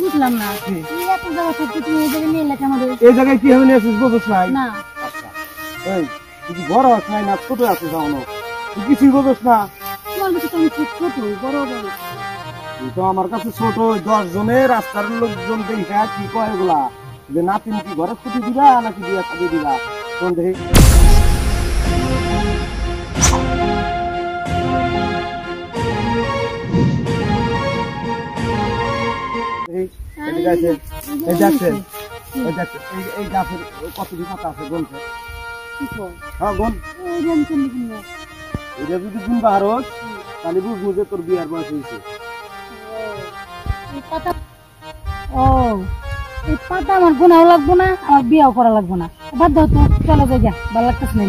বুঝলাম না তুই এত জায়গা থাকতে তুমি এই জায়গায় নিয়ে এলে কেন? এই জায়গায় কি হবে নিয়েছিস বুঝছ নাই? না আচ্ছা এই তুই বড় আছ নাই না ছোট আছিস এখনো? তুই কিছুই বুঝছ না? তোমার কাছে তো আমি ছোট বড় বড়। তুই তো আমার কাছে ছোট। 10 জনের রাস্তার লোকজন দেখা কি কয় এগুলা যে নাতিন কি ঘরে ছুটি দিবা নাকি বিয়া শাদি দিবা? কোন দেখি এই গাছের কতটি পাতা আছে গনছে? হ্যাঁ গন। এটা যদি গুনবা হারস তাহলে বুঝবো যে তোর বিয়ার বয়স হয়েছে। ও এই পাতা আমার গোনাও লাগবো না, আমার বিয়াও করা লাগবো না। বাদ দাও তো, চলো যাই যা, ভালো লাগতেছে না।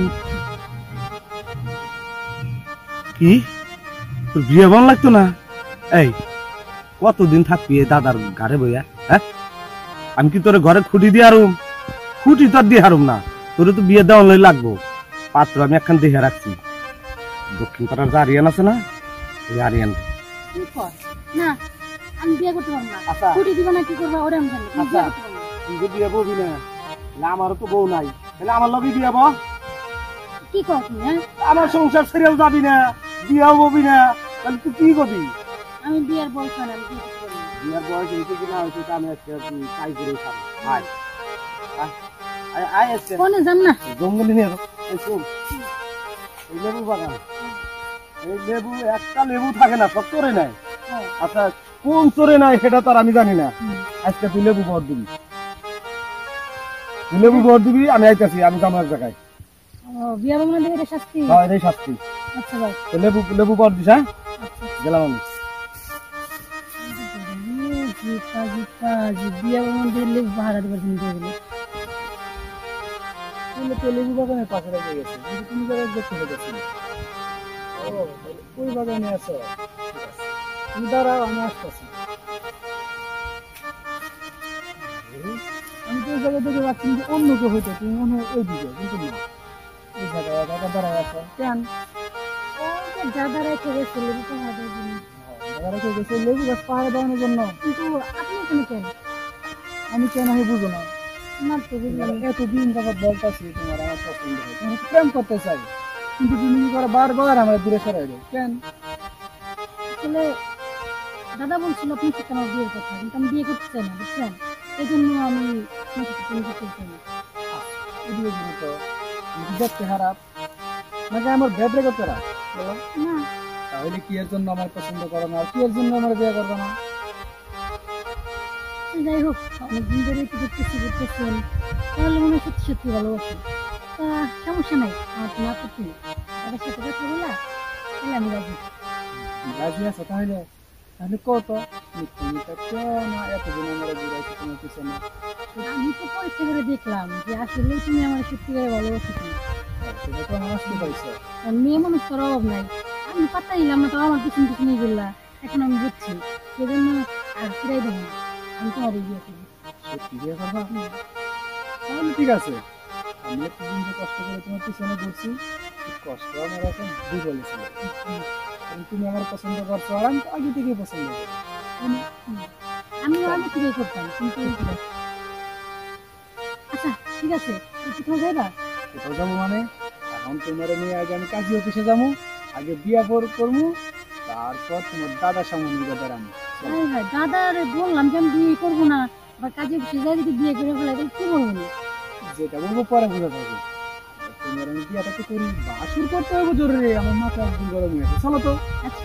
কি তোর বিয়ে ভালো লাগতো না? এই কতদিন থাকবি দাদার ঘরে বইয়া? হ্যাঁ আমি কি তোর ঘরে খুঁটি দিয়ে হারুম? খুঁটি তো আর দিয়ে হারুম না, তোর তো বিয়ে দেওয়া লাগবো। পাত্র আমি একখান দেখে রাখছি, দক্ষিণ পাড়ার যে আরিয়ান আছে না, ওই আরিয়ান। না আমি বিয়ে করতে পারবো না। খুঁটি দিবা না কি করবা ওরে আমি জানি। তুই যে বিয়ে বলবি না, আমারও তো বউ নাই, তাহলে আমার লবি বিয়ে বল। কি কর তুমি? আমার সংসার ছেড়েও যাবি না, বিয়েও বলবি না, তাহলে তুই কি করবি? আমি বিয়ের বয়স হয় না, আমি বিয়ে করতে পারবো না। বিয়ের বয়স হয়েছে কিনা হয়েছে আমি আজকে ট্রাই করে খাবো। আয় আয় আয় আজকে কোনে যাম না জঙ্গলে নিয়ে এই লেবু বাগান। এই লেবু একটা লেবু থাকে না, সব চোরে নাই। আচ্ছা কোন চোরে নাই সেটা তো আর আমি জানি না। আজকে তুই লেবু বর দিবি, তুই লেবু বর দিবি, আমি আইতাছি, আমি যাবো এক জায়গায়। বিয়ে বাংলা দেখে শাস্তি? হ্যাঁ এটাই শাস্তি। আচ্ছা ভাই লেবু লেবু বর দিস। হ্যাঁ গেলাম আমি। বিয়ে বাংলা লেবু ভাড়া দেবার জন্য লেবু বাগানের পাশে রেখে গেছে, তুমি দেখতে গেছি। ওই বাগানে আছো? তুমি দাঁড়াও, আমি আসতেছি। আমি তো ওই জায়গায় দেখে পাচ্ছি যে অন্য কেউ হইতো, তুমি মনে হয় ওই দিকে, কিন্তু না এই জায়গায় দাঁড়ায় আছো কেন? দাদা রেখে গেছে লেবু পাহাড় দেওয়ার জন্য। দাদা রেখে গেছে লেবু গাছ পাহাড়ে দেওয়ানোর জন্য? কিন্তু আপনি এখানে কেন? আমি কেন হয় বুঝো না? না তো বুঝলাম। এতদিন যাবত বলতেছি তোমার আমার পছন্দ হয়, তুমি প্রেম করতে চাই, কিন্তু তুমি কি করো বারবার আমার দূরে সরাই দাও কেন? আসলে দাদা বলছিল আপনি সাথে আমার বিয়ের কথা, কিন্তু আমি বিয়ে করতে চাই না, বুঝছেন? এই জন্য আমি প্রেম করতে চাই না। দেখতে খারাপ নাকি আমার ভেবরে করতে রাখ বলো না তাহলে কি এর জন্য আমার পছন্দ করো না, আর কি এর জন্য আমার বিয়ে করবো না? যাই হোক, অনেকদিন ধরে একটু দেখতেছেন, তাহলে মনে হয় সত্যি সত্যি ভালোবাসি। তা সমস্যা নাই, আমার তো আপত্তি নেই। দাদার সাথে কথা বলা তাহলে আমি রাজি। রাজি আছো? তাহলে তাহলে কত না এতদিন আমার ঘুরাইছি তোমার পিছনে। আমি তো পরীক্ষা করে দেখলাম যে আসলে তুমি আমার সত্যিকারে ভালোবাসি কিনা। সেটা তো আমার আসতে পারছো। মেয়ে মানুষ করার অভাব নাই, আমি পাত্তাইলাম না, তো আমার পিছন পিছনে বললা। এখন আমি বুঝছি, সেজন্য আর ফিরাই দেবো না, আমি তোমার বিয়ে করবো। সত্যি বিয়ে করবা? তাহলে ঠিক আছে, আমি এতদিন যে কষ্ট করে তোমার পিছনে ঘুরছি, কষ্ট আমার এখন বিফলে ছিল। তুমি আমার পছন্দ করছো, আর আমি তো আগে থেকেই পছন্দ করি। আমিও আগে থেকেই করতাম, কিন্তু আচ্ছা ঠিক আছে, কোথাও যাইবা? কোথাও যাবো মানে? এখন তোমার নিয়ে আগে আমি কাজী অফিসে যাবো, আগে বিয়া করবো, তারপর তোমার দাদার সামনে গিয়ে দাঁড়াবো। হ্যাঁ দাদার বললাম যে আমি বিয়ে করবো না, বা কাজে অফিসে যাই যদি বিয়ে করে ফেলে, তাহলে কি বলবো না? যেটা বলবো পরে বোঝা যাবে। তোমার আমি বিয়াটা তো করি, বাসুর করতে হবে জরুরি, আমার মাথা একদিন গরম হয়ে গেছে। চলো তো। আচ্ছা